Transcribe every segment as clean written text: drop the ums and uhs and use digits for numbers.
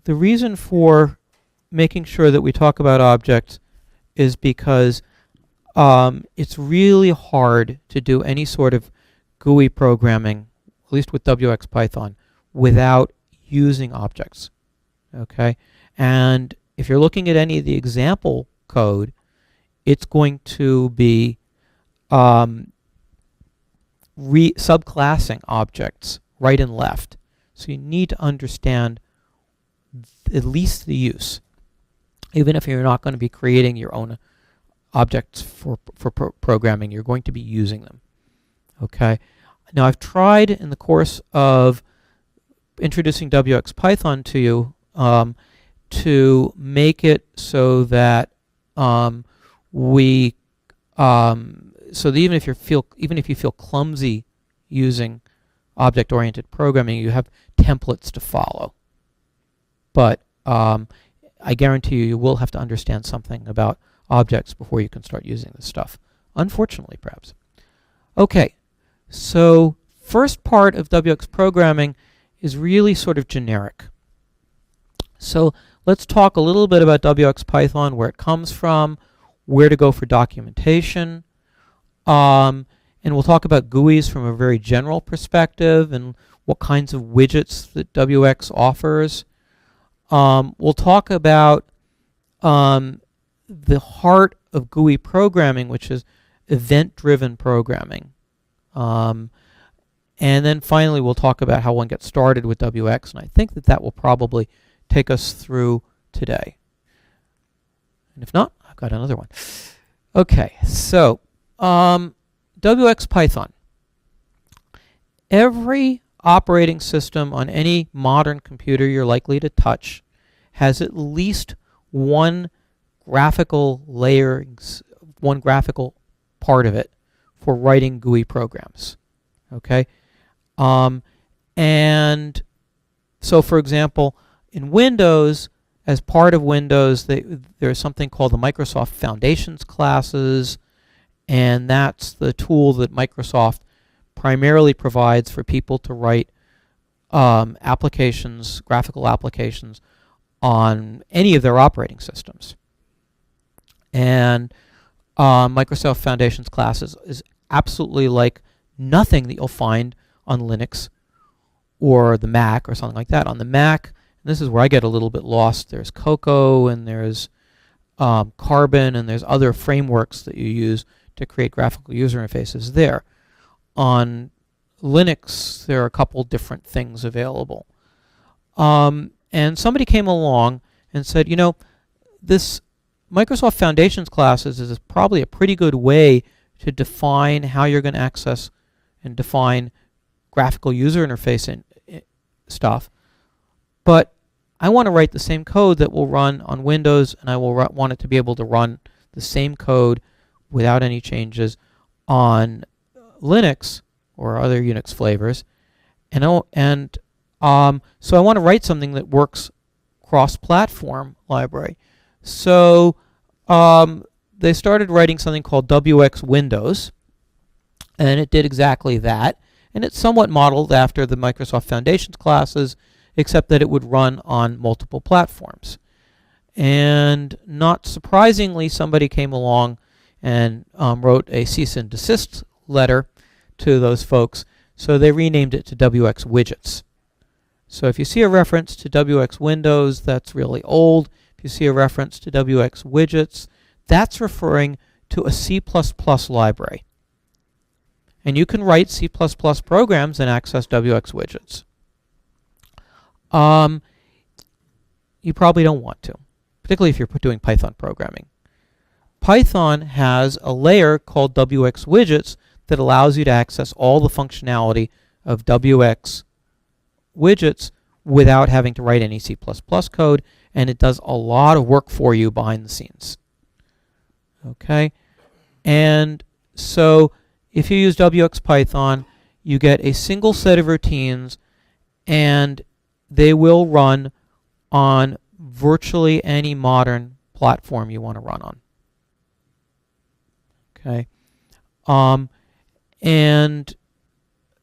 the reason for making sure that we talk about objects is because it's really hard to do any sort of GUI programming, at least with WX Python, without using objects. Okay, and if you're looking at any of the example code, it's going to be subclassing objects right and left. So you need to understand at least the use, even if you're not going to be creating your own objects for programming. You're going to be using them. Okay. Now I've tried in the course of introducing WX Python to you to make it so that so that even if you feel clumsy using object-oriented programming, you have templates to follow. But I guarantee you will have to understand something about objects before you can start using this stuff. Unfortunately, perhaps. Okay, so first part of WX programming is really sort of generic. So let's talk a little bit about WX Python, where it comes from, where to go for documentation, and we'll talk about GUIs from a very general perspective and what kinds of widgets that WX offers. We'll talk about the heart of GUI programming, which is event-driven programming. And then finally we'll talk about how one gets started with WX, and I think that will probably take us through today. And if not, I've got another one. Okay, so WX Python. Every operating system on any modern computer you're likely to touch has at least one graphical layer, one graphical part of it for writing GUI programs. Okay, and so for example, in Windows, as part of Windows, there's something called the Microsoft Foundations classes, and that's the tool that Microsoft primarily provides for people to write applications, graphical applications, on any of their operating systems. And Microsoft Foundations classes is absolutely like nothing that you'll find on Linux or the Mac or something like that. On the Mac, and this is where I get a little bit lost, there's Cocoa and there's Carbon and there's other frameworks that you use to create graphical user interfaces there. On Linux, there are a couple different things available. And somebody came along and said, you know, this Microsoft Foundations classes is probably a pretty good way to define how you're going to access and define graphical user interface stuff. But I want to write the same code that will run on Windows, and I will want it to be able to run the same code without any changes on Linux or other Unix flavors. So I want to write something that works cross-platform library. So they started writing something called WX Windows, and it did exactly that. And it's somewhat modeled after the Microsoft Foundations classes, except that it would run on multiple platforms. And not surprisingly, somebody came along and wrote a cease and desist letter to those folks, so they renamed it to WX Widgets. So if you see a reference to WX Windows, that's really old. If you see a reference to WX Widgets, that's referring to a C++ library. And you can write C++ programs and access WX Widgets. You probably don't want to, particularly if you're doing Python programming. Python has a layer called WX Widgets that allows you to access all the functionality of WX Widgets without having to write any C++ code, and it does a lot of work for you behind the scenes. Okay, and so if you use WX Python, you get a single set of routines, and they will run on virtually any modern platform you want to run on. Okay, and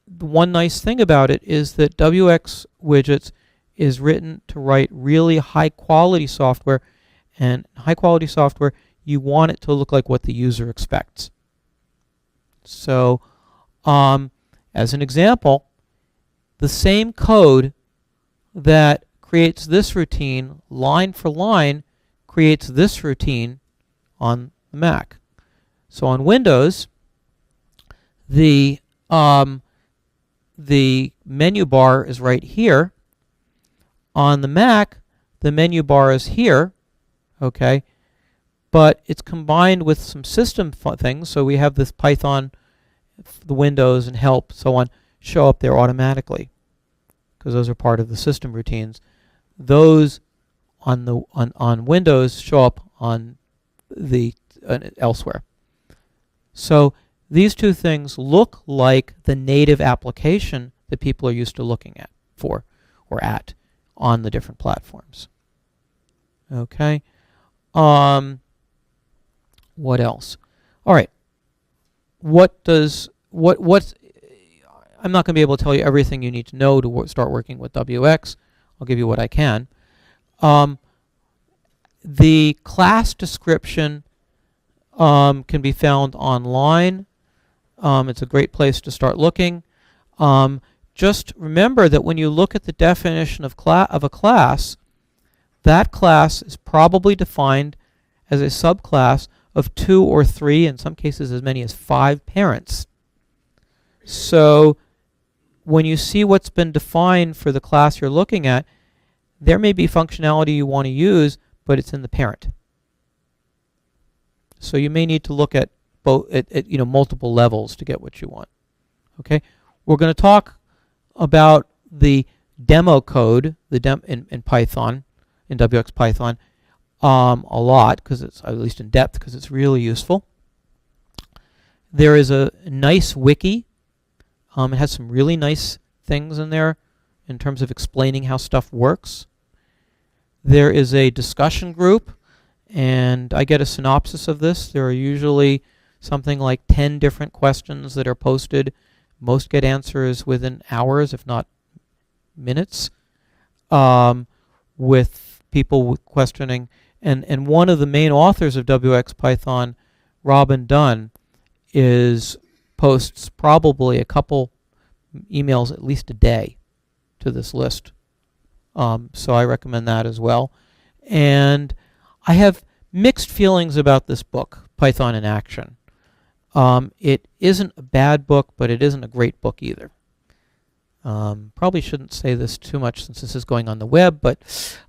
the one nice thing about it is that WX Widgets is written to write really high quality software, and high quality software, you want it to look like what the user expects. So as an example, the same code that creates this routine line for line creates this routine on the Mac. So on Windows, the menu bar is right here. On the Mac, the menu bar is here, okay? But it's combined with some system things, so we have this Python, the Windows and help, so on, show up there automatically, because those are part of the system routines. Those on Windows show up on the elsewhere. So these two things look like the native application that people are used to looking at for or at on the different platforms. Okay. What else? All right. What's I'm not going to be able to tell you everything you need to know to start working with WX. I'll give you what I can. The class description can be found online. It's a great place to start looking. Just remember that when you look at the definition of a class, that class is probably defined as a subclass of 2 or 3, in some cases as many as 5 parents. So when you see what's been defined for the class you're looking at, there may be functionality you want to use, but it's in the parent. So you may need to look at both at multiple levels to get what you want. Okay, we're going to talk about the demo code, in Python, in WX Python, a lot, because it's at least in depth, because it's really useful. There is a nice wiki. It has some really nice things in there in terms of explaining how stuff works. There is a discussion group, and I get a synopsis of this. There are usually something like 10 different questions that are posted. Most get answers within hours, if not minutes, with people questioning. And one of the main authors of WX Python, Robin Dunn, posts probably a couple emails at least a day to this list. So I recommend that as well. And I have mixed feelings about this book, Python in Action. It isn't a bad book, but it isn't a great book either. Probably shouldn't say this too much since this is going on the web, but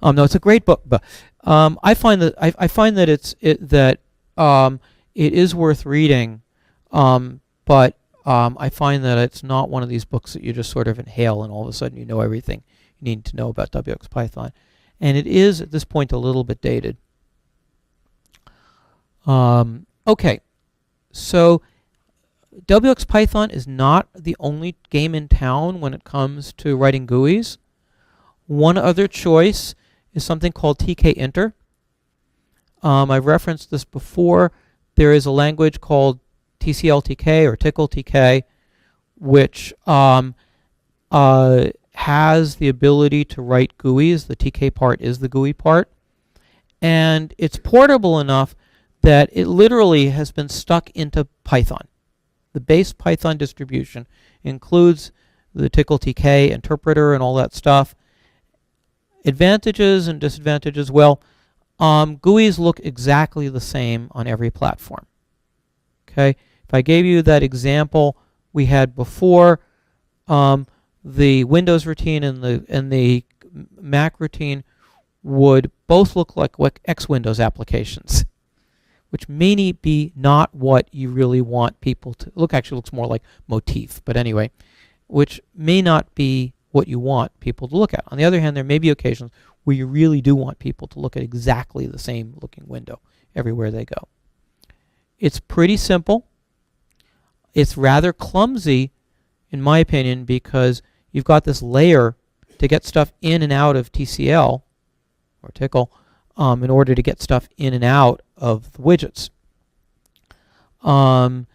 no, it's a great book. But I find that it is worth reading, but I find that it's not one of these books that you just sort of inhale and all of a sudden you know everything you need to know about WX Python, and it is at this point a little bit dated. Okay. So WX Python is not the only game in town when it comes to writing GUIs. One other choice is something called tkinter. I've referenced this before. There is a language called TCLTK or TickleTK, which has the ability to write GUIs. The TK part is the GUI part. And it's portable enough that it literally has been stuck into Python. The base Python distribution includes the TickleTK interpreter and all that stuff. Advantages and disadvantages, well, GUIs look exactly the same on every platform. Okay, if I gave you that example we had before, the Windows routine and the Mac routine would both look like X Windows applications, which may be not what you really want people to look. Actually looks more like motif, but anyway, which may not be what you want people to look at. On the other hand, there may be occasions where you really do want people to look at exactly the same looking window everywhere they go. It's pretty simple. It's rather clumsy, in my opinion, because you've got this layer to get stuff in and out of TCL, or Tickle, in order to get stuff in and out of the widgets. And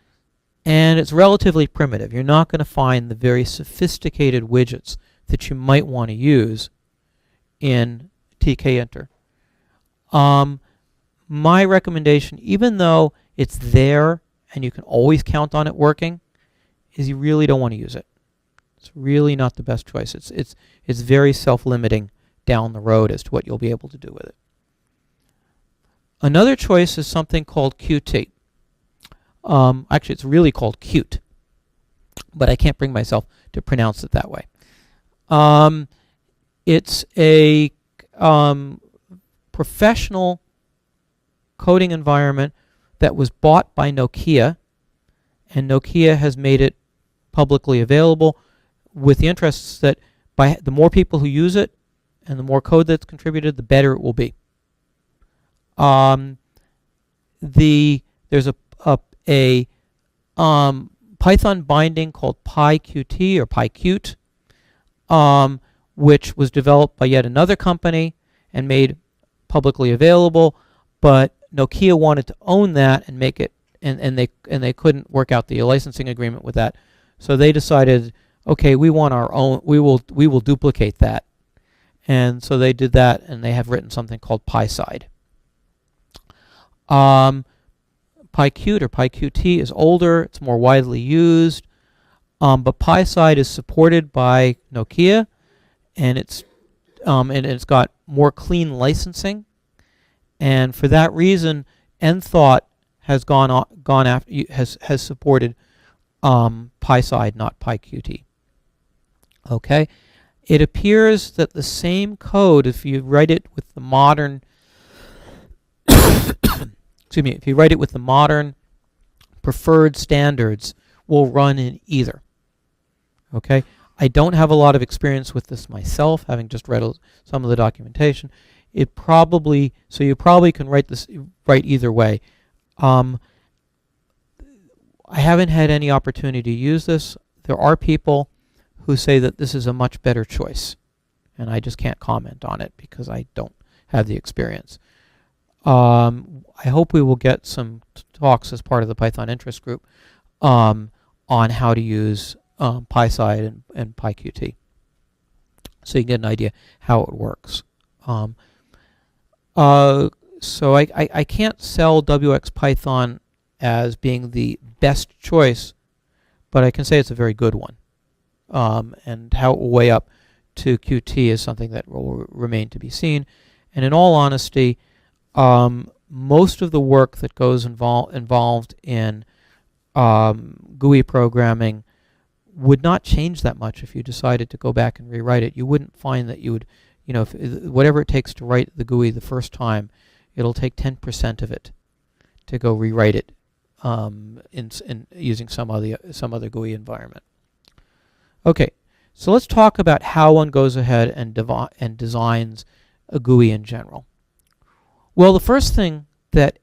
it's relatively primitive. You're not going to find the very sophisticated widgets that you might want to use in tkinter. My recommendation, even though it's there and you can always count on it working, is you really don't want to use it. It's really not the best choice. It's very self-limiting down the road as to what you'll be able to do with it. Another choice is something called Qt. Actually, it's really called Qt, but I can't bring myself to pronounce it that way. It's a professional coding environment that was bought by Nokia, and Nokia has made it publicly available with the interests that by the more people who use it and the more code that's contributed, the better it will be. There's a Python binding called PyQt or PyQt, which was developed by yet another company and made publicly available, but Nokia wanted to own that and make it, and they couldn't work out the licensing agreement with that, so they decided, okay, we want our own. We will duplicate that, and so they did that, and they have written something called PySide. PyQt or PyQt is older, it's more widely used, but PySide is supported by Nokia, and it's got more clean licensing, and for that reason, Enthought has has supported PySide, not PyQt. Okay, it appears that the same code, if you write it with the modern excuse me, if you write it with the modern preferred standards, will run in either. Okay, I don't have a lot of experience with this myself, having just read some of the documentation. You probably can write either way. I haven't had any opportunity to use this. There are people who say that this is a much better choice, and I just can't comment on it because I don't have the experience. I hope we will get some talks as part of the Python interest group on how to use PySide and PyQt, so you can get an idea how it works. So I can't sell WX as being the best choice, but I can say it's a very good one. And how it will weigh up to Qt is something that will remain to be seen. And in all honesty, most of the work that goes involved in GUI programming would not change that much if you decided to go back and rewrite it. You wouldn't find that you would, whatever it takes to write the GUI the first time, it'll take 10% of it to go rewrite it in using some other GUI environment. Okay, so let's talk about how one goes ahead and designs a GUI in general. Well, the first thing that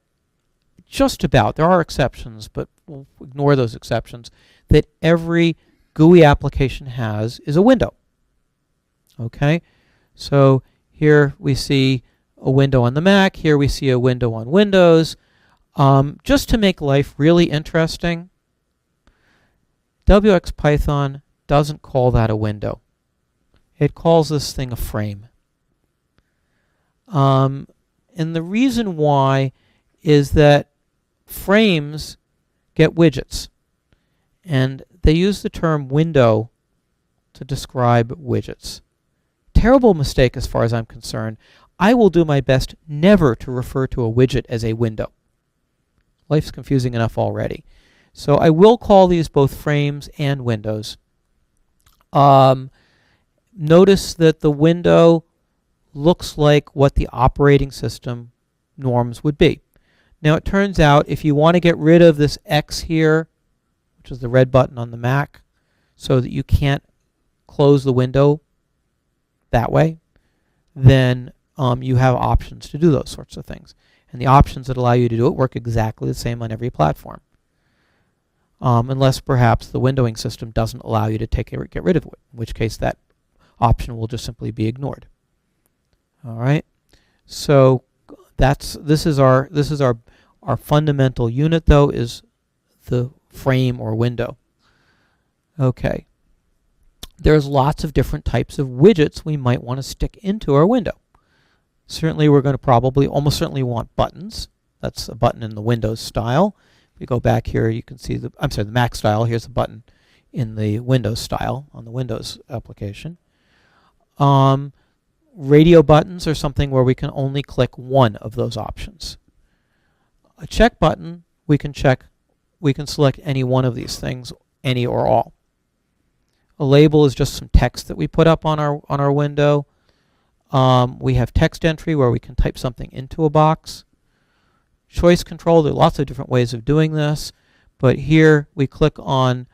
there are exceptions, but we'll ignore those exceptions, that every GUI application has is a window. Okay, so here we see a window on the Mac, here we see a window on Windows. Just to make life really interesting, WX doesn't call that a window. It calls this thing a frame. And the reason why is that frames get widgets, and they use the term window to describe widgets. Terrible mistake as far as I'm concerned. I will do my best never to refer to a widget as a window. Life's confusing enough already. So I will call these both frames and windows. Notice that the window looks like what the operating system norms would be. Now it turns out if you want to get rid of this X here, which is the red button on the Mac, so that you can't close the window that way, then you have options to do those sorts of things. And the options that allow you to do it work exactly the same on every platform. Unless perhaps the windowing system doesn't allow you to get rid of it, in which case that option will just simply be ignored. All right, so this is our fundamental unit, though, is the frame or window. Okay, there's lots of different types of widgets we might want to stick into our window. Certainly we're going to almost certainly want buttons. That's a button in the Windows style. If we go back here, you can see the Mac style. Here's a button in the Windows style on the Windows application. Radio buttons are something where we can only click one of those options. A check button, we can select any one of these things, any or all. A label is just some text that we put up on our window. We have text entry where we can type something into a box. Choice control, there are lots of different ways of doing this, but here we click on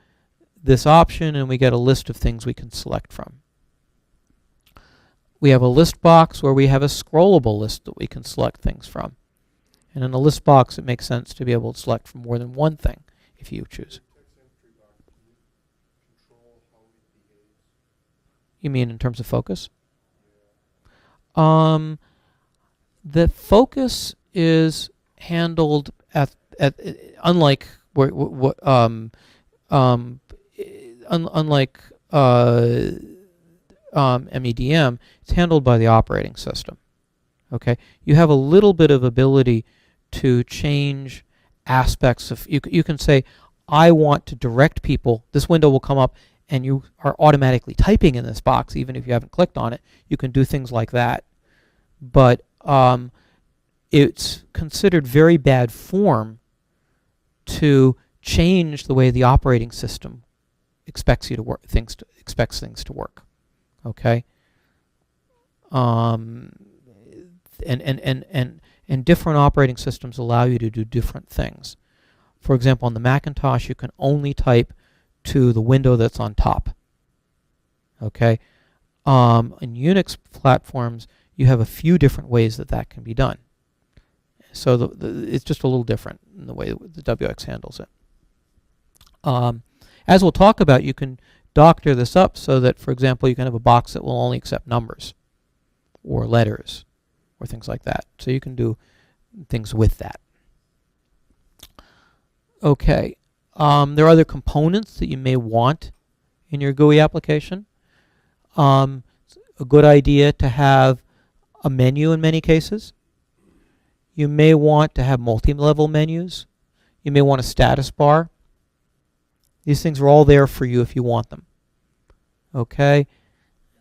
this option and we get a list of things we can select from. We have a list box where we have a scrollable list that we can select things from. And in a list box it makes sense to be able to select from more than one thing if you choose. You mean in terms of focus? The focus is handled unlike MEDM, it's handled by the operating system. Okay, you have a little bit of ability to change aspects of. You can say, I want to direct people. This window will come up, and you are automatically typing in this box, even if you haven't clicked on it. You can do things like that, but it's considered very bad form to change the way the operating system expects things to work. Okay. And different operating systems allow you to do different things. For example, on the Macintosh, you can only type to the window that's on top. Okay. In Unix platforms, you have a few different ways that can be done. So it's just a little different in the way the WX handles it. As we'll talk about, you can doctor this up so that, for example, you can have a box that will only accept numbers or letters or things like that. So you can do things with that. Okay. There are other components that you may want in your GUI application. It's a good idea to have a menu in many cases. You may want to have multi-level menus. You may want a status bar. These things are all there for you if you want them. Okay.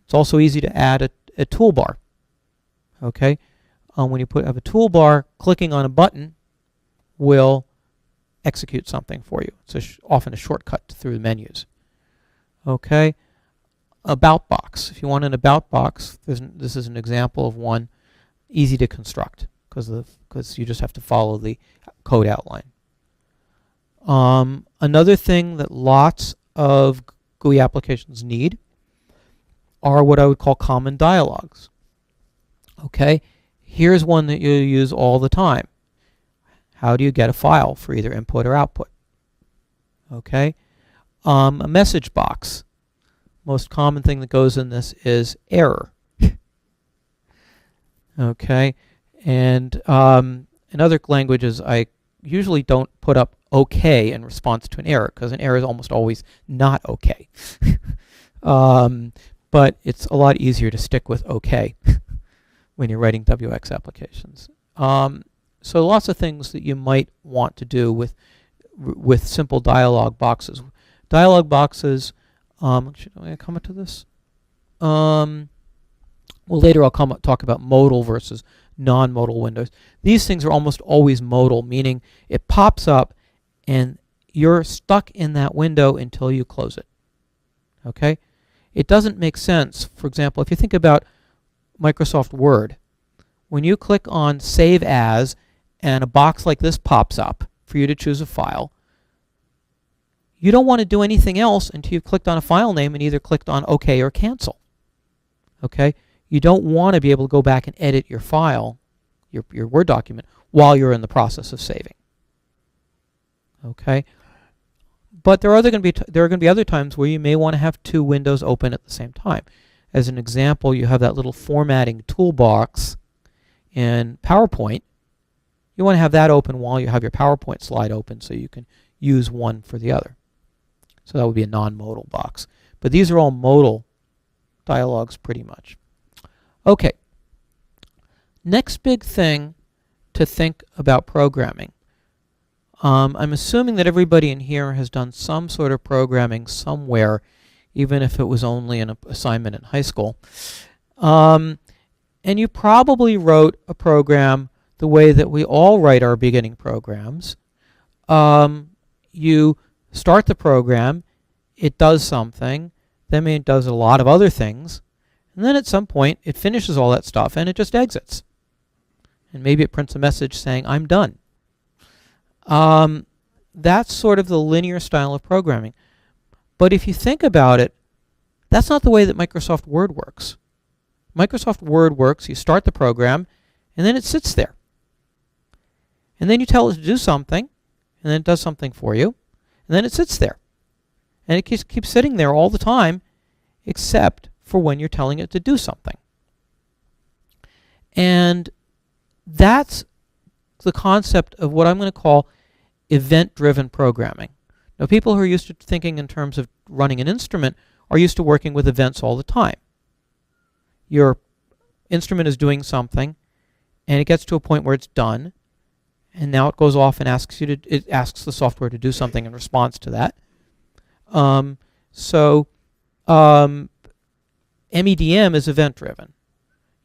It's also easy to add a toolbar. Okay. When you have a toolbar, clicking on a button will execute something for you. It's often a shortcut through the menus. Okay. About box. If you want an about box, this is an example of one easy to construct because you just have to follow the code outline. Another thing that lots of GUI applications need are what I would call common dialogues. Okay, here's one that you use all the time. How do you get a file for either input or output? Okay, a message box. Most common thing that goes in this is error. Okay, and in other languages I usually don't put up OK in response to an error because an error is almost always not OK. But it's a lot easier to stick with OK when you're writing WX applications. So lots of things that you might want to do with simple dialog boxes. Dialog boxes, should I comment to this? Well, later I'll talk about modal versus non-modal windows. These things are almost always modal, meaning it pops up and you're stuck in that window until you close it. Okay? It doesn't make sense, for example, if you think about Microsoft Word, when you click on Save As and a box like this pops up for you to choose a file, you don't want to do anything else until you've clicked on a file name and either clicked on OK or Cancel. Okay? You don't want to be able to go back and edit your file, your Word document, while you're in the process of saving. Okay? But there are going to be other times where you may want to have two windows open at the same time. As an example, you have that little formatting toolbox in PowerPoint. You want to have that open while you have your PowerPoint slide open so you can use one for the other. So that would be a non-modal box. But these are all modal dialogues pretty much. Okay. Next big thing to think about programming. I'm assuming that everybody in here has done some sort of programming somewhere, even if it was only an assignment in high school. And you probably wrote a program the way that we all write our beginning programs. You start the program, it does something, then it does a lot of other things, and then at some point it finishes all that stuff and it just exits. And maybe it prints a message saying, I'm done. That's sort of the linear style of programming. But if you think about it, that's not the way that Microsoft Word works. Microsoft Word works, you start the program, and then it sits there. And then you tell it to do something, and then it does something for you, and then it sits there. And it keeps sitting there all the time, except for when you're telling it to do something. And that's the concept of what I'm going to call event-driven programming. Now, people who are used to thinking in terms of running an instrument are used to working with events all the time. Your instrument is doing something, and it gets to a point where it's done, and now it goes off and asks the software to do something in response to that. MEDM is event-driven.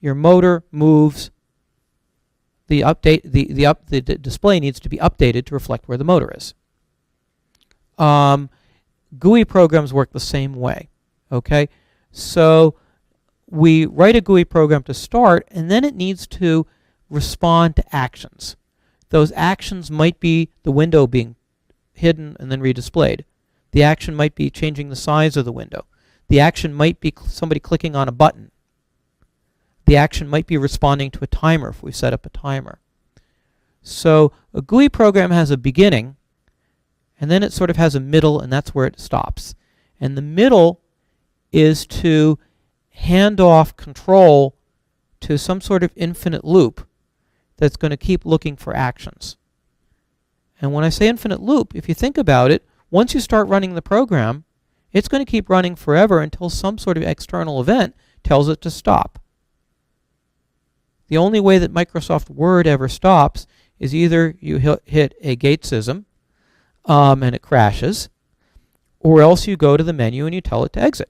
Your motor moves. The display needs to be updated to reflect where the motor is. GUI programs work the same way. Okay, so we write a GUI program to start, and then it needs to respond to actions. Those actions might be the window being hidden and then redisplayed. The action might be changing the size of the window. The action might be somebody clicking on a button. The action might be responding to a timer if we set up a timer. So a GUI program has a beginning, and then it sort of has a middle, and that's where it stops. And the middle is to hand off control to some sort of infinite loop that's going to keep looking for actions. And when I say infinite loop, if you think about it, once you start running the program, it's going to keep running forever until some sort of external event tells it to stop. The only way that Microsoft Word ever stops is either you hit a gatesism and it crashes, or else you go to the menu and you tell it to exit.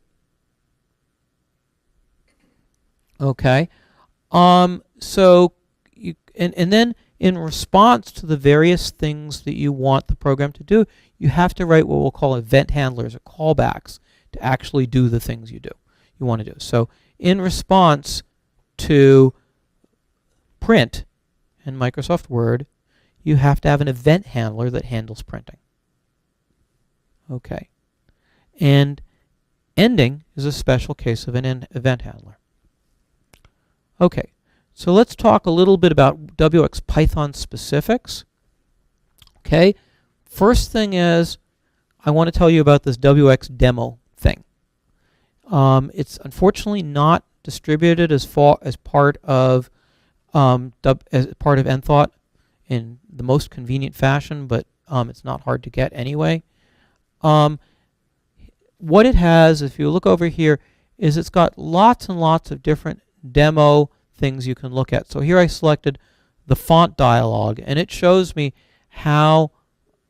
Okay, so you and then in response to the various things that you want the program to do, you have to write what we'll call event handlers or callbacks to actually do the things you want to do. So in response to print in Microsoft Word, you have to have an event handler that handles printing. Okay, and ending is a special case of an event handler. Okay, so let's talk a little bit about WX Python specifics. Okay, first thing is I want to tell you about this WX demo thing. It's unfortunately not distributed as part of Enthought in the most convenient fashion, but it's not hard to get anyway. What it has, if you look over here, is it's got lots and lots of different demo things you can look at. So here I selected the font dialog, and it shows me how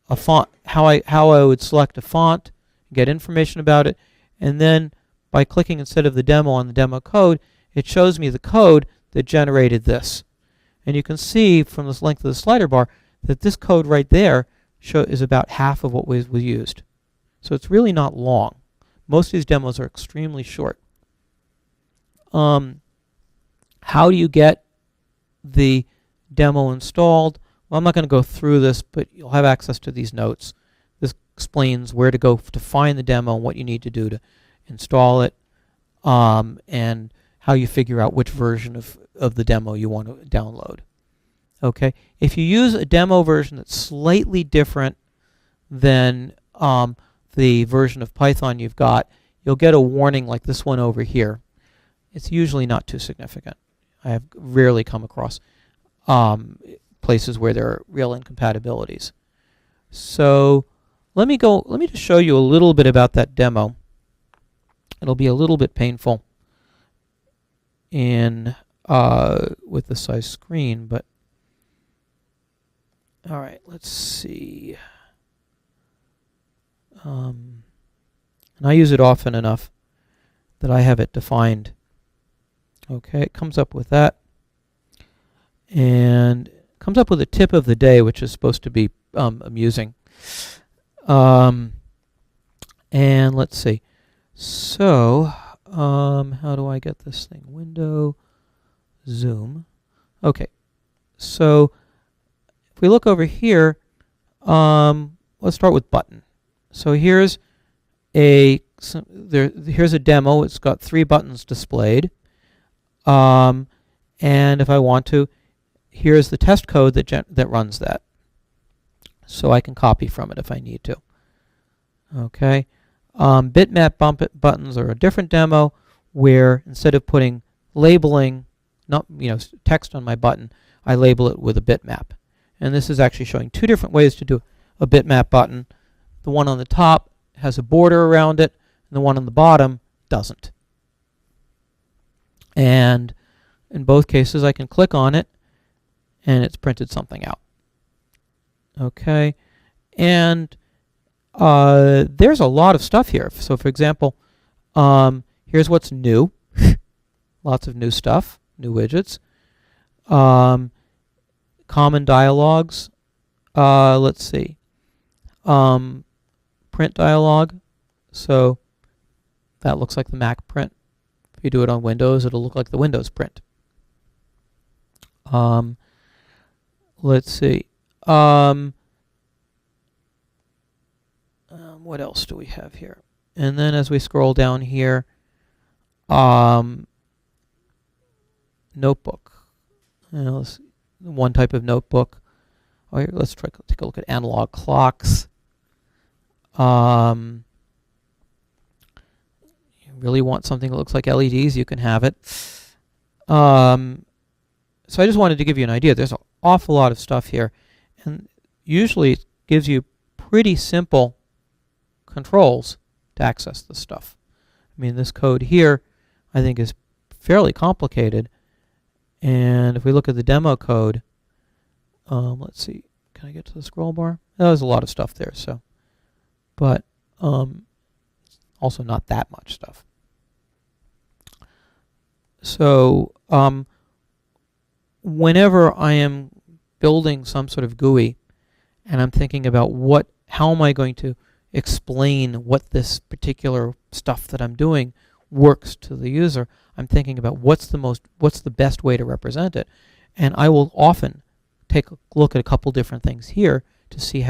I would select a font, get information about it, and then by clicking instead of the demo on the demo code, it shows me the code that generated this. And you can see from this length of the slider bar that this code right there is about half of what was used. So it's really not long. Most of these demos are extremely short. How do you get the demo installed? Well, I'm not going to go through this, but you'll have access to these notes. This explains where to go to find the demo and what you need to do to install it, and how you figure out which version of the demo you want to download. Okay, if you use a demo version that's slightly different than the version of Python you've got, you'll get a warning like this one over here. It's usually not too significant. I have rarely come across places where there are real incompatibilities. So let me just show you a little bit about that demo. It'll be a little bit painful. in with the size screen, but all right, let's see. And I use it often enough that I have it defined. Okay, it comes up with that, and comes up with a tip of the day, which is supposed to be amusing. And let's see. So, how do I get this thing? Window, zoom. Okay, so if we look over here, let's start with button. So here's here's a demo. It's got 3 buttons displayed. And if I want to, here's the test code that runs that. So I can copy from it if I need to. Okay. Bitmap buttons are a different demo where instead of putting labeling, text on my button, I label it with a bitmap. And this is actually showing 2 different ways to do a bitmap button. The one on the top has a border around it, and the one on the bottom doesn't. And in both cases, I can click on it, and it's printed something out. Okay, and there's a lot of stuff here. So, for example, here's what's new. Lots of new stuff, new widgets. Common dialogues. Let's see. Print dialog. So that looks like the Mac print. If you do it on Windows, it'll look like the Windows print. Let's see. What else do we have here? And then as we scroll down here, notebook. One type of notebook. Oh, here, let's take a look at analog clocks. You really want something that looks like LEDs, you can have it. So I just wanted to give you an idea. There's an awful lot of stuff here, and usually it gives you pretty simple controls to access this stuff. I mean, this code here I think is fairly complicated, and if we look at the demo code, let's see, can I get to the scroll bar? There's a lot of stuff there, so, but also not that much stuff. So whenever I am building some sort of GUI and I'm thinking about how am I going to explain what this particular stuff that I'm doing works to the user, I'm thinking about what's the best way to represent it. And I will often take a look at a couple different things here to see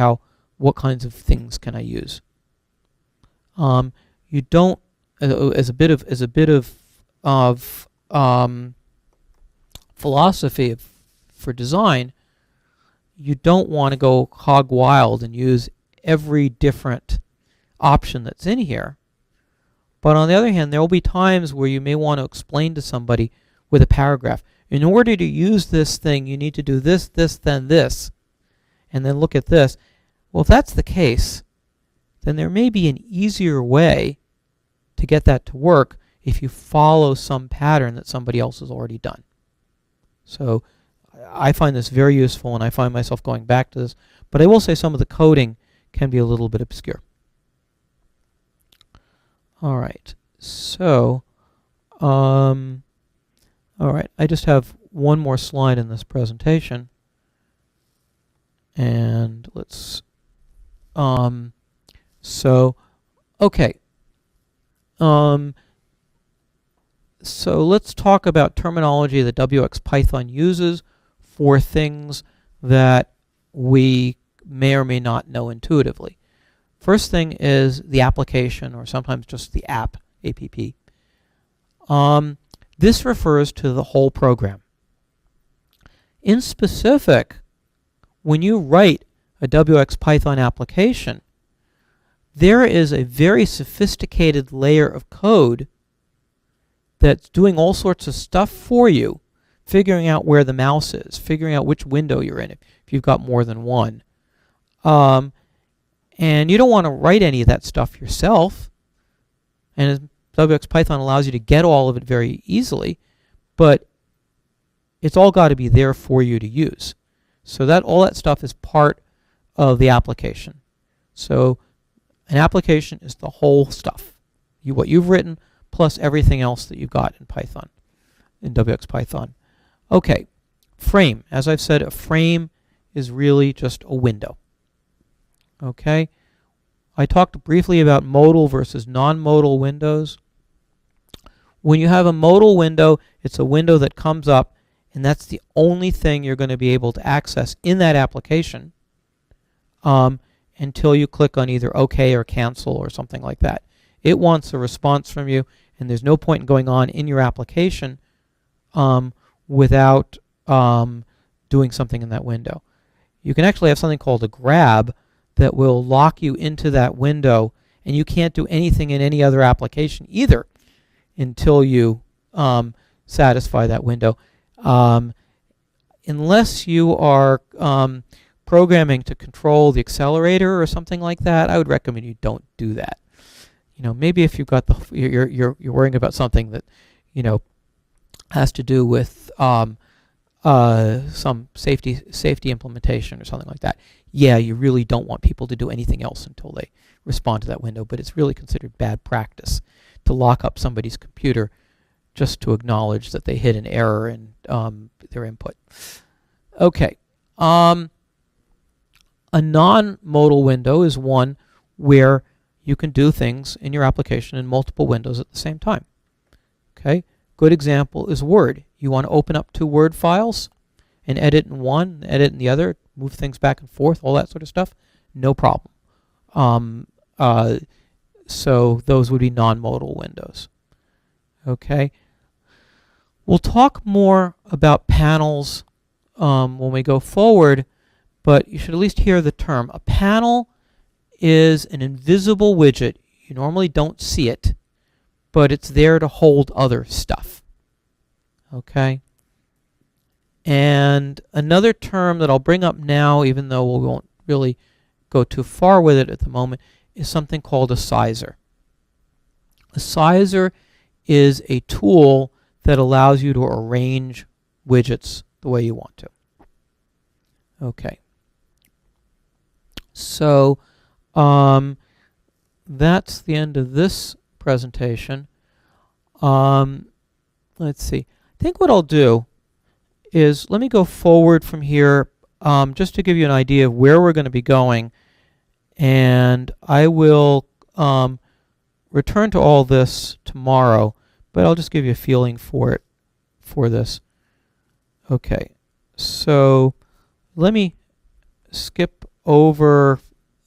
what kinds of things can I use. You don't, as a bit of philosophy for design, you don't want to go hog wild and use every different option that's in here. But on the other hand, there will be times where you may want to explain to somebody with a paragraph, in order to use this thing, you need to do this, this, then this, and then look at this. Well, if that's the case, then there may be an easier way to get that to work if you follow some pattern that somebody else has already done. So I find this very useful, and I find myself going back to this. But I will say some of the coding can be a little bit obscure. All right. So, all right. I just have one more slide in this presentation, and let's. So, okay. So let's talk about terminology that WX-Python uses for things that we may or may not know intuitively. First thing is the application, or sometimes just the app, APP. This refers to the whole program. In specific, when you write a WX-Python application, there is a very sophisticated layer of code that's doing all sorts of stuff for you, figuring out where the mouse is, figuring out which window you're in if you've got more than one. And you don't want to write any of that stuff yourself. And WX-Python allows you to get all of it very easily. but it's all got to be there for you to use. So that all that stuff is part of the application. So an application is the whole stuff. What you've written plus everything else that you've got in Python, in WX Python. Okay, frame. As I've said, a frame is really just a window. Okay, I talked briefly about modal versus non-modal windows. When you have a modal window, it's a window that comes up, and that's the only thing you're going to be able to access in that application until you click on either OK or cancel or something like that. It wants a response from you, and there's no point in going on in your application without doing something in that window. You can actually have something called a grab that will lock you into that window, and you can't do anything in any other application either until you satisfy that window. Unless you are programming to control the accelerator or something like that, I would recommend you don't do that. Maybe if you've got you're worrying about something that has to do with some safety implementation or something like that. Yeah, you really don't want people to do anything else until they respond to that window, but it's really considered bad practice to lock up somebody's computer just to acknowledge that they hit an error in their input. Okay. A non-modal window is one where you can do things in your application in multiple windows at the same time. Okay. Good example is Word. You want to open up 2 Word files and edit in one, edit in the other, move things back and forth, all that sort of stuff. No problem. So those would be non-modal windows. Okay. We'll talk more about panels when we go forward, but you should at least hear the term. A panel is an invisible widget. You normally don't see it, but it's there to hold other stuff. Okay? And another term that I'll bring up now, even though we won't really go too far with it at the moment, is something called a sizer. A sizer is a tool that allows you to arrange widgets the way you want to. Okay. So that's the end of this presentation. Let's see. I think what I'll do is let me go forward from here just to give you an idea of where we're going to be going, and I will return to all this tomorrow, but I'll just give you a feeling for this. Okay, so let me skip over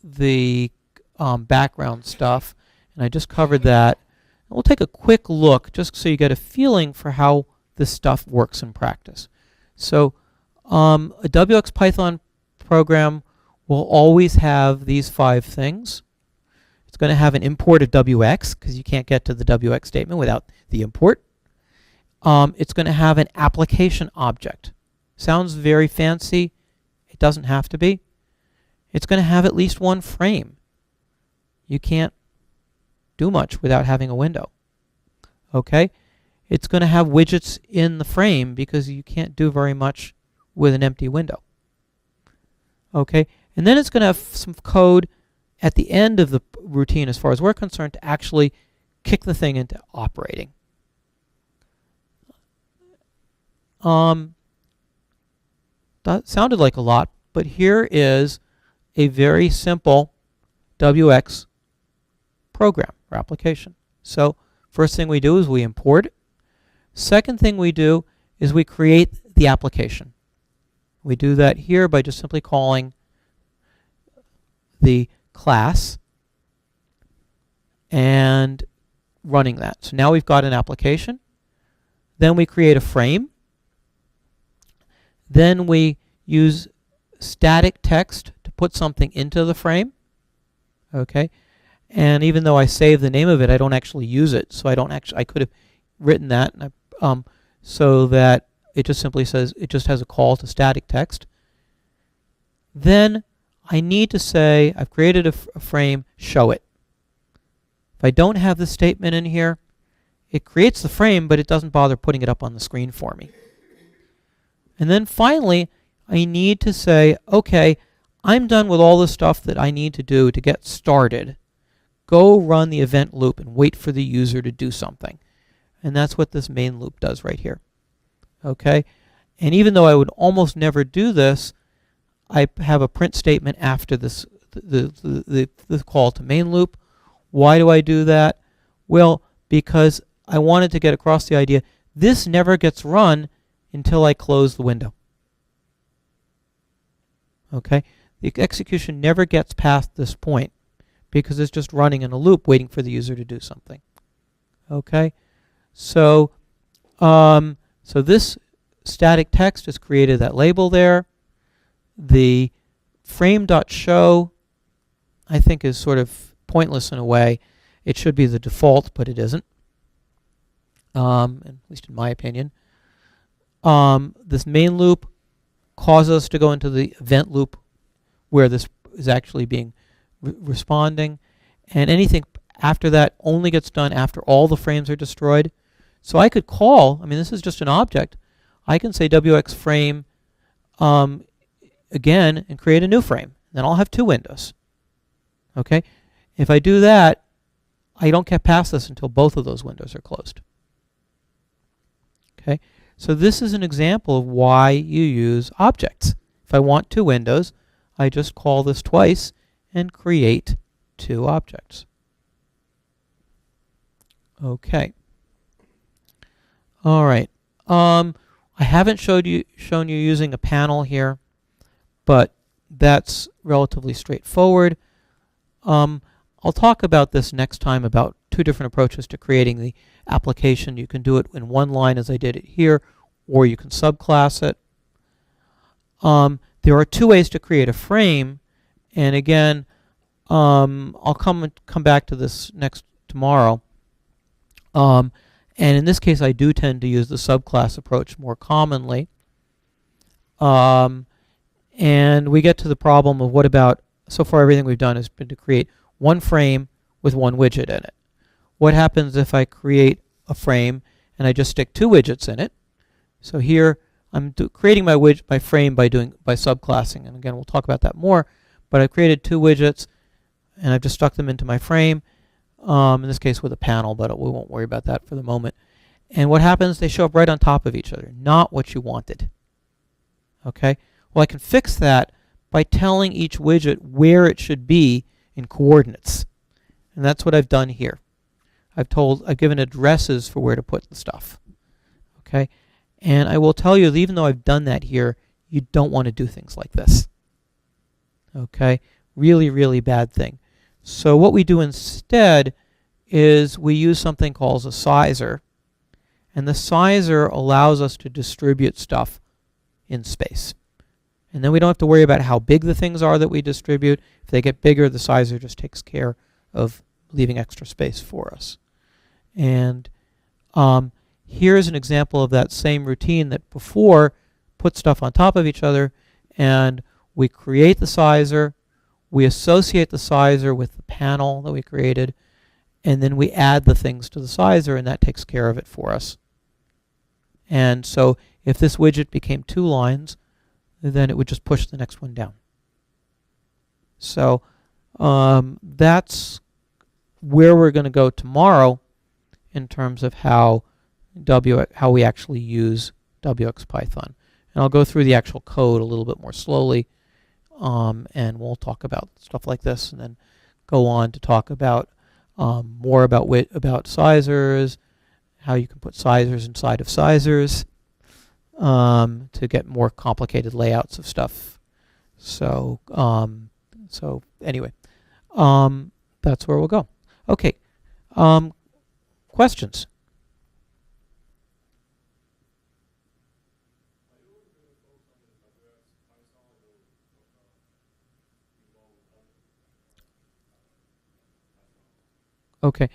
the background stuff, and I just covered that. We'll take a quick look just so you get a feeling for how this stuff works in practice. So a WX Python program will always have these 5 things. It's going to have an import of WX because you can't get to the WX statement without the import. It's going to have an application object. Sounds very fancy. It doesn't have to be. It's going to have at least 1 frame. You can't do much without having a window. Okay? It's going to have widgets in the frame because you can't do very much with an empty window. Okay? And then it's going to have some code at the end of the routine, as far as we're concerned, to actually kick the thing into operating. That sounded like a lot, but here is a very simple WX program or application. So first thing we do is we import it. Second thing we do is we create the application. We do that here by just simply calling the class and running that. So now we've got an application. Then we create a frame. Then we use static text to put something into the frame. Okay? And even though I save the name of it, I don't actually use it. So I could have written that so that it just simply says, it just has a call to static text. Then I need to say, I've created a frame, show it. If I don't have the statement in here, it creates the frame, but it doesn't bother putting it up on the screen for me. And then finally, I need to say, okay, I'm done with all the stuff that I need to do to get started. Go run the event loop and wait for the user to do something. And that's what this main loop does right here. Okay? And even though I would almost never do this, I have a print statement after this, the call to main loop. Why do I do that? Well, because I wanted to get across the idea this never gets run until I close the window. Okay? The execution never gets past this point because it's just running in a loop waiting for the user to do something. Okay? So this static text has created that label there. The frame.show, I think, is sort of pointless in a way. It should be the default, but it isn't, at least in my opinion. This main loop causes us to go into the event loop where this is actually being responding, and anything after that only gets done after all the frames are destroyed. So I could call, I mean, this is just an object. I can say WX frame again and create a new frame. Then I'll have two windows. Okay? If I do that, I don't get past this until both of those windows are closed. Okay? So this is an example of why you use objects. If I want two windows, I just call this twice and create two objects. Okay. All right. I haven't shown you using a panel here, but that's relatively straightforward. I'll talk about this next time, about two different approaches to creating the application. You can do it in one line as I did it here, or you can subclass it. There are two ways to create a frame, and again, I'll come back to this tomorrow. And in this case, I do tend to use the subclass approach more commonly. And we get to the problem of what about, so far everything we've done has been to create one frame with one widget in it. What happens if I create a frame and I just stick two widgets in it? So here I'm creating my frame by subclassing, and again we'll talk about that more. But I've created two widgets and I've just stuck them into my frame. In this case with a panel, but we won't worry about that for the moment. And what happens? They show up right on top of each other, not what you wanted. Okay? Well, I can fix that by telling each widget where it should be in coordinates. And that's what I've done here. I've given addresses for where to put the stuff. Okay? And I will tell you that even though I've done that here, you don't want to do things like this. Okay? Really, really bad thing. So what we do instead is we use something called a sizer. And the sizer allows us to distribute stuff in space. And then we don't have to worry about how big the things are that we distribute. If they get bigger, the sizer just takes care of leaving extra space for us. And here's an example of that same routine that before put stuff on top of each other, and we create the sizer. We associate the sizer with the panel that we created, and then we add the things to the sizer, and that takes care of it for us. And so if this widget became two lines, then it would just push the next one down. So that's where we're going to go tomorrow in terms of how we actually use WXPython. And I'll go through the actual code a little bit more slowly. And we'll talk about stuff like this, and then go on to talk about more about sizers, how you can put sizers inside of sizers to get more complicated layouts of stuff. So anyway, that's where we'll go. Okay, questions? Okay.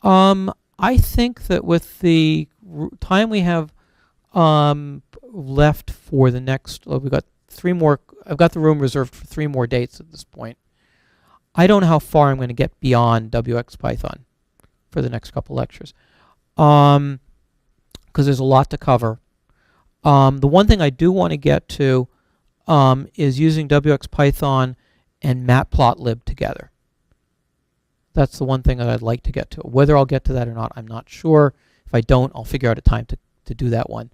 I think that with the time we have left for the next, we've got 3 more, I've got the room reserved for 3 more dates at this point. I don't know how far I'm going to get beyond WXPython for the next couple lectures. because there's a lot to cover. The one thing I do want to get to is using WX and Matplotlib together. That's the one thing that I'd like to get to. Whether I'll get to that or not, I'm not sure. If I don't, I'll figure out a time to do that one.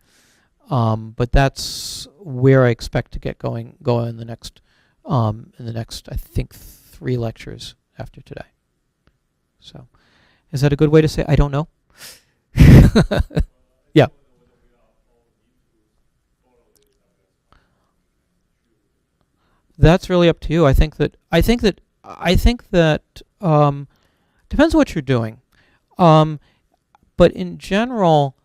But that's where I expect to get going in the next I think 3 lectures after today. So, is that a good way to say I don't know? Yeah. That's really up to you. I think that depends what you're doing. But in general,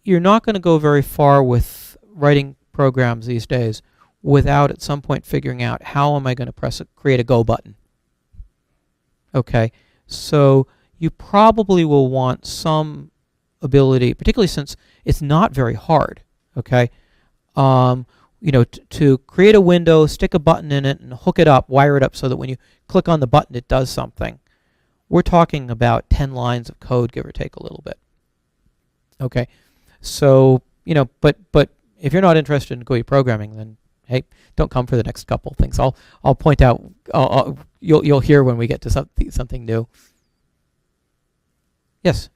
you're not going to go very far with writing programs these days without at some point figuring out how am I going to create a go button. Okay, so you probably will want some ability, particularly since it's not very hard. Okay, to create a window, stick a button in it, and hook it up, wire it up so that when you click on the button, it does something. We're talking about 10 lines of code, give or take a little bit. Okay, so but if you're not interested in GUI programming, then hey, don't come for the next couple things. I'll point out. You'll hear when we get to something new. Yes.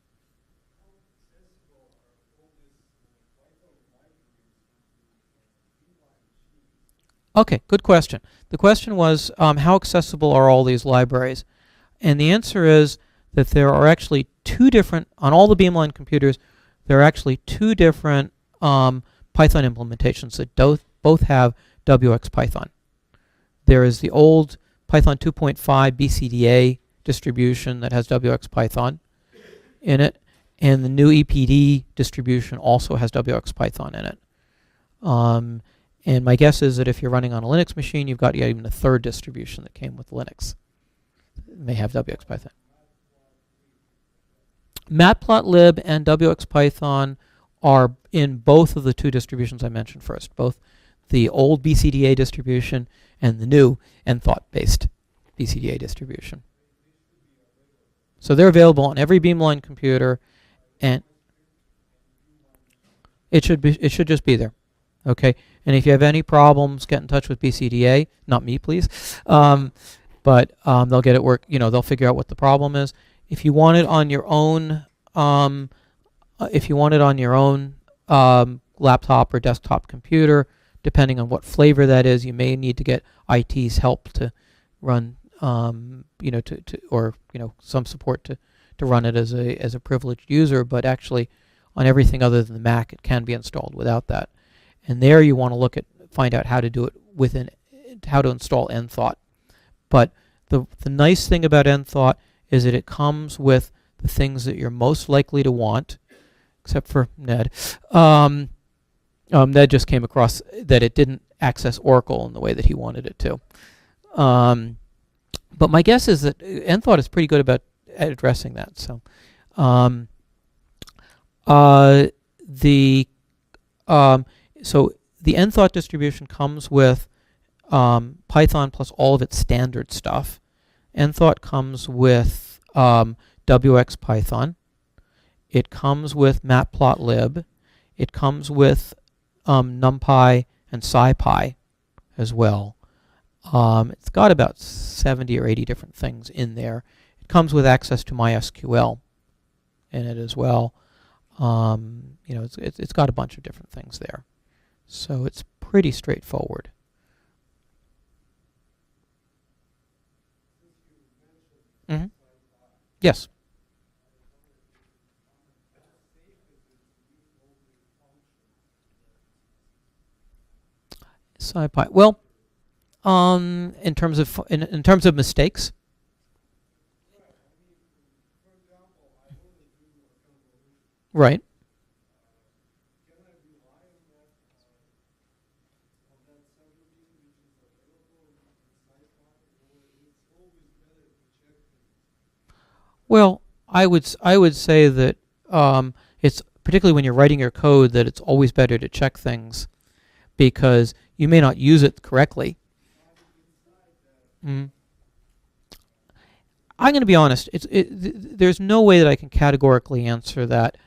Okay, good question. The question was, how accessible are all these libraries? And the answer is that there are actually 2 different, on all the beamline computers, there are actually 2 different Python implementations that both have WX There is the old Python 2.5 BCDA distribution that has WX in it, and the new EPD distribution also has WX in it. And my guess is that if you're running on a Linux machine, you've got even a 3rd distribution that came with Linux. It may have WX Matplotlib and WX are in both of the 2 distributions I mentioned first, both the old BCDA distribution and the new Enthought-based BCDA distribution. So they're available on every beamline computer, and it should just be there. Okay, and if you have any problems, get in touch with BCDA, not me, please. But they'll get it work. They'll figure out what the problem is. If you want it on your own, laptop or desktop computer, depending on what flavor that is, you may need to get IT's help to run, or some support to run it as a privileged user. But actually, on everything other than the Mac, it can be installed without that. And there you want to find out how to do it how to install Enthought. But the nice thing about Enthought is that it comes with the things that you're most likely to want, except for Ned. Ned just came across that it didn't access Oracle in the way that he wanted it to. But my guess is that Enthought is pretty good at addressing that. So so the Enthought distribution comes with Python plus all of its standard stuff. Enthought comes with WX Python. It comes with Matplotlib. It comes with NumPy and SciPy as well. It's got about 70 or 80 different things in there. It comes with access to MySQL in it as well. It's got a bunch of different things there. So it's pretty straightforward. Mm-hmm. Yes. SciPy. Well, in terms of mistakes. Right. Well, I would say that it's particularly when you're writing your code that it's always better to check things because you may not use it correctly. Mm. I'm going to be honest. There's no way that I can categorically answer that.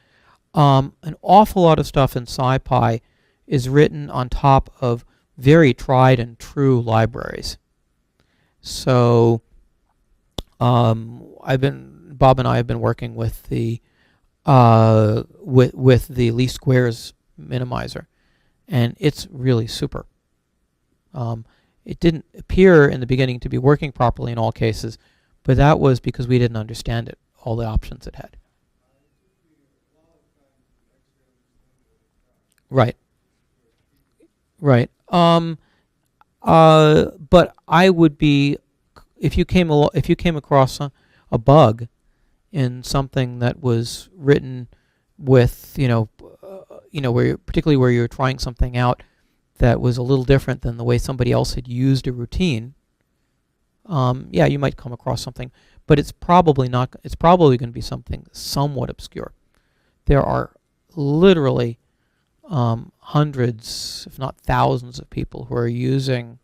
An awful lot of stuff in SciPy is written on top of very tried and true libraries. So Bob and I have been working with the with the least squares minimizer, and it's really super. It didn't appear in the beginning to be working properly in all cases, but that was because we didn't understand it, all the options it had. Right. Right. But I would be, if you came across a bug in something that was written with, particularly where you're trying something out that was a little different than the way somebody else had used a routine, yeah, you might come across something, but it's probably not. It's probably going to be something somewhat obscure. There are literally hundreds, if not thousands, of people who are using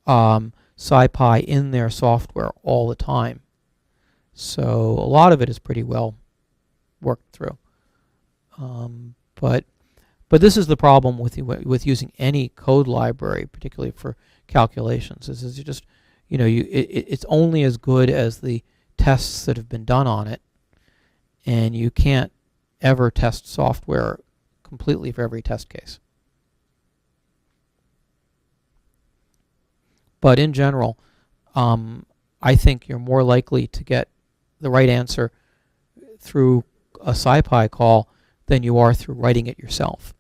SciPy in their software all the time. So a lot of it is pretty well worked through. But this is the problem with using any code library, particularly for calculations. Is you just, it's only as good as the tests that have been done on it, and you can't ever test software completely for every test case. But in general, I think you're more likely to get the right answer through a SciPy call than you are through writing it yourself.